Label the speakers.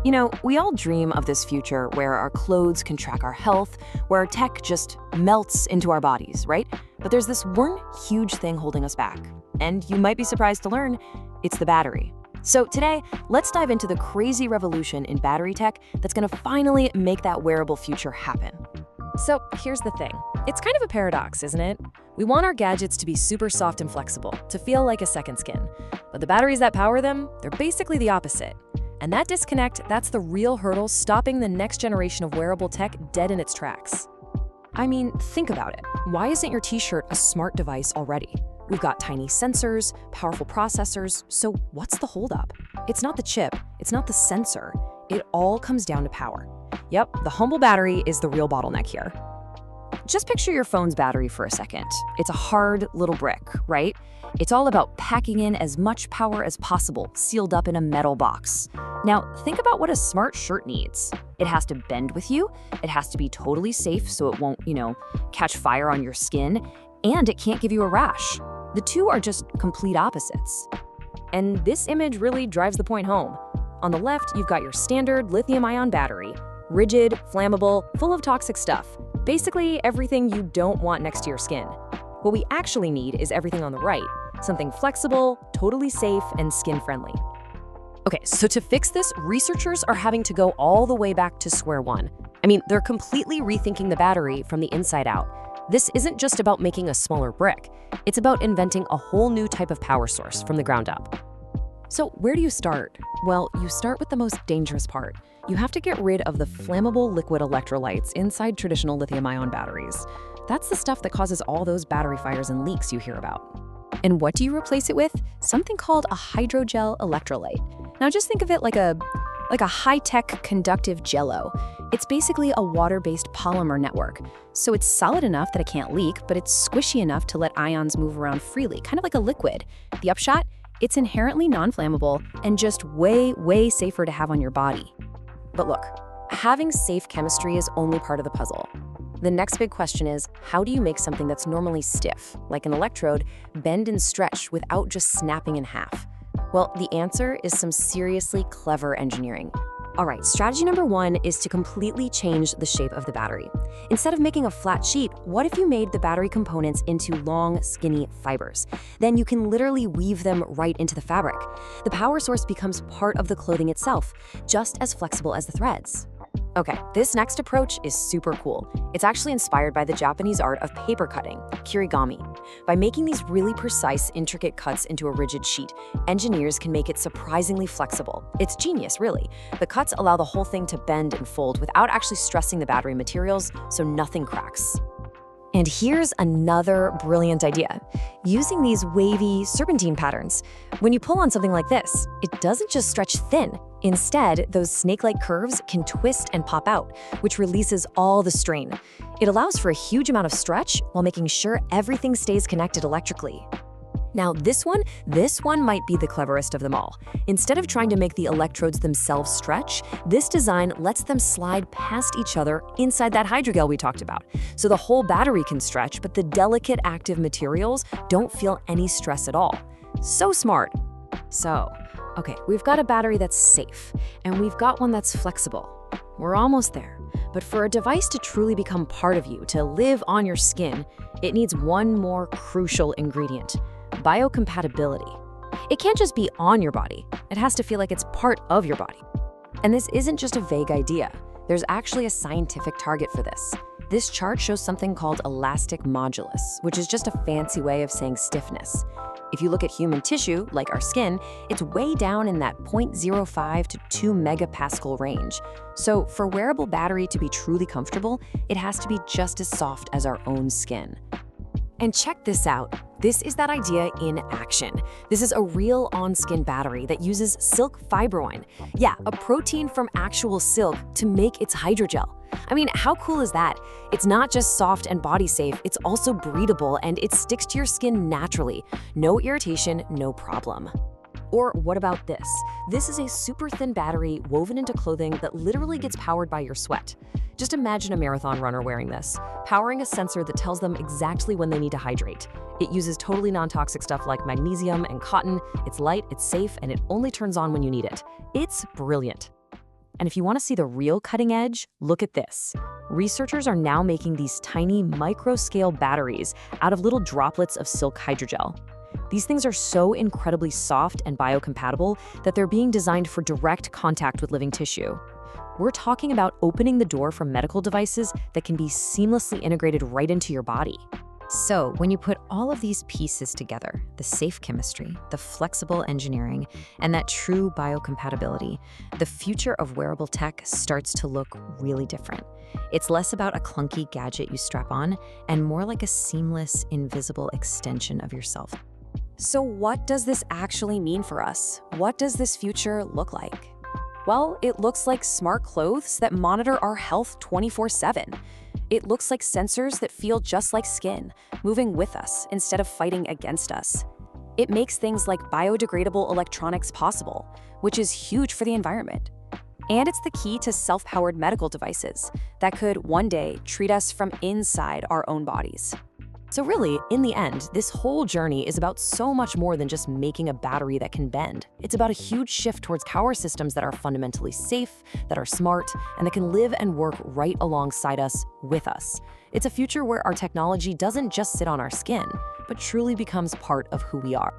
Speaker 1: You know, we all dream of this future where our clothes can track our health, where our tech just melts into our bodies, right? But there's this one huge thing holding us back. And you might be surprised to learn, it's the battery. So today, let's dive into the crazy revolution in battery tech that's gonna finally make that wearable future happen.
Speaker 2: So here's the thing. It's kind of a paradox, isn't it? We want our gadgets to be super soft and flexible, to feel like a second skin. But the batteries that power them, they're basically the opposite. And that disconnect, that's the real hurdle stopping the next generation of wearable tech dead in its tracks. I mean, think about it. Why isn't your t-shirt a smart device already? We've got tiny sensors, powerful processors, so what's the holdup? It's not the chip, it's not the sensor. It all comes down to power. Yep, the humble battery is the real bottleneck here. Just picture your phone's battery for a second. It's a hard little brick, right? It's all about packing in as much power as possible, sealed up in a metal box. Now, think about what a smart shirt needs. It has to bend with you, it has to be totally safe so it won't, catch fire on your skin, and it can't give you a rash. The two are just complete opposites. And this image really drives the point home. On the left, you've got your standard lithium-ion battery, rigid, flammable, full of toxic stuff. Basically, everything you don't want next to your skin. What we actually need is everything on the right, something flexible, totally safe, and skin-friendly. Okay, so to fix this, researchers are having to go all the way back to square one. I mean, they're completely rethinking the battery from the inside out. This isn't just about making a smaller brick. It's about inventing a whole new type of power source from the ground up. So where do you start? Well, you start with the most dangerous part. You have to get rid of the flammable liquid electrolytes inside traditional lithium-ion batteries. That's the stuff that causes all those battery fires and leaks you hear about. And what do you replace it with? Something called a hydrogel electrolyte. Now just think of it like a high-tech conductive jello. It's basically a water-based polymer network. So it's solid enough that it can't leak, but it's squishy enough to let ions move around freely, kind of like a liquid. The upshot? It's inherently non-flammable and just way, way safer to have on your body. But look, having safe chemistry is only part of the puzzle. The next big question is, how do you make something that's normally stiff, like an electrode, bend and stretch without just snapping in half? Well, the answer is some seriously clever engineering. All right, strategy number one is to completely change the shape of the battery. Instead of making a flat sheet, what if you made the battery components into long, skinny fibers? Then you can literally weave them right into the fabric. The power source becomes part of the clothing itself, just as flexible as the threads. Okay, this next approach is super cool. It's actually inspired by the Japanese art of paper cutting, Kirigami. By making these really precise, intricate cuts into a rigid sheet, engineers can make it surprisingly flexible. It's genius, really. The cuts allow the whole thing to bend and fold without actually stressing the battery materials, so nothing cracks. And here's another brilliant idea. Using these wavy serpentine patterns. When you pull on something like this, it doesn't just stretch thin. Instead, those snake-like curves can twist and pop out, which releases all the strain. It allows for a huge amount of stretch while making sure everything stays connected electrically. Now, this one might be the cleverest of them all. Instead of trying to make the electrodes themselves stretch, this design lets them slide past each other inside that hydrogel we talked about. So the whole battery can stretch, but the delicate active materials don't feel any stress at all. So smart. So, okay, we've got a battery that's safe, and we've got one that's flexible. We're almost there. But for a device to truly become part of you, to live on your skin, it needs one more crucial ingredient: biocompatibility. It can't just be on your body. It has to feel like it's part of your body. And this isn't just a vague idea. There's actually a scientific target for this. This chart shows something called elastic modulus, which is just a fancy way of saying stiffness. If you look at human tissue, like our skin, it's way down in that 0.05 to 2 megapascal range. So for wearable battery to be truly comfortable, it has to be just as soft as our own skin. And check this out. This is that idea in action. This is a real on-skin battery that uses silk fibroin. Yeah, a protein from actual silk to make its hydrogel. I mean, how cool is that? It's not just soft and body safe, it's also breathable and it sticks to your skin naturally. No irritation, no problem. Or what about this? This is a super thin battery woven into clothing that literally gets powered by your sweat. Just imagine a marathon runner wearing this, powering a sensor that tells them exactly when they need to hydrate. It uses totally non-toxic stuff like magnesium and cotton. It's light, it's safe, and it only turns on when you need it. It's brilliant.
Speaker 1: And if you want to see the real cutting edge, look at this. Researchers are now making these tiny micro-scale batteries out of little droplets of silk hydrogel. These things are so incredibly soft and biocompatible that they're being designed for direct contact with living tissue. We're talking about opening the door for medical devices that can be seamlessly integrated right into your body.
Speaker 3: So, when you put all of these pieces together, the safe chemistry, the flexible engineering, and that true biocompatibility, the future of wearable tech starts to look really different. It's less about a clunky gadget you strap on and more like a seamless, invisible extension of yourself.
Speaker 2: So what does this actually mean for us? What does this future look like? Well, it looks like smart clothes that monitor our health 24/7. It looks like sensors that feel just like skin, moving with us instead of fighting against us. It makes things like biodegradable electronics possible, which is huge for the environment. And it's the key to self-powered medical devices that could one day treat us from inside our own bodies.
Speaker 1: So really, in the end, this whole journey is about so much more than just making a battery that can bend. It's about a huge shift towards power systems that are fundamentally safe, that are smart, and that can live and work right alongside us, with us. It's a future where our technology doesn't just sit on our skin, but truly becomes part of who we are.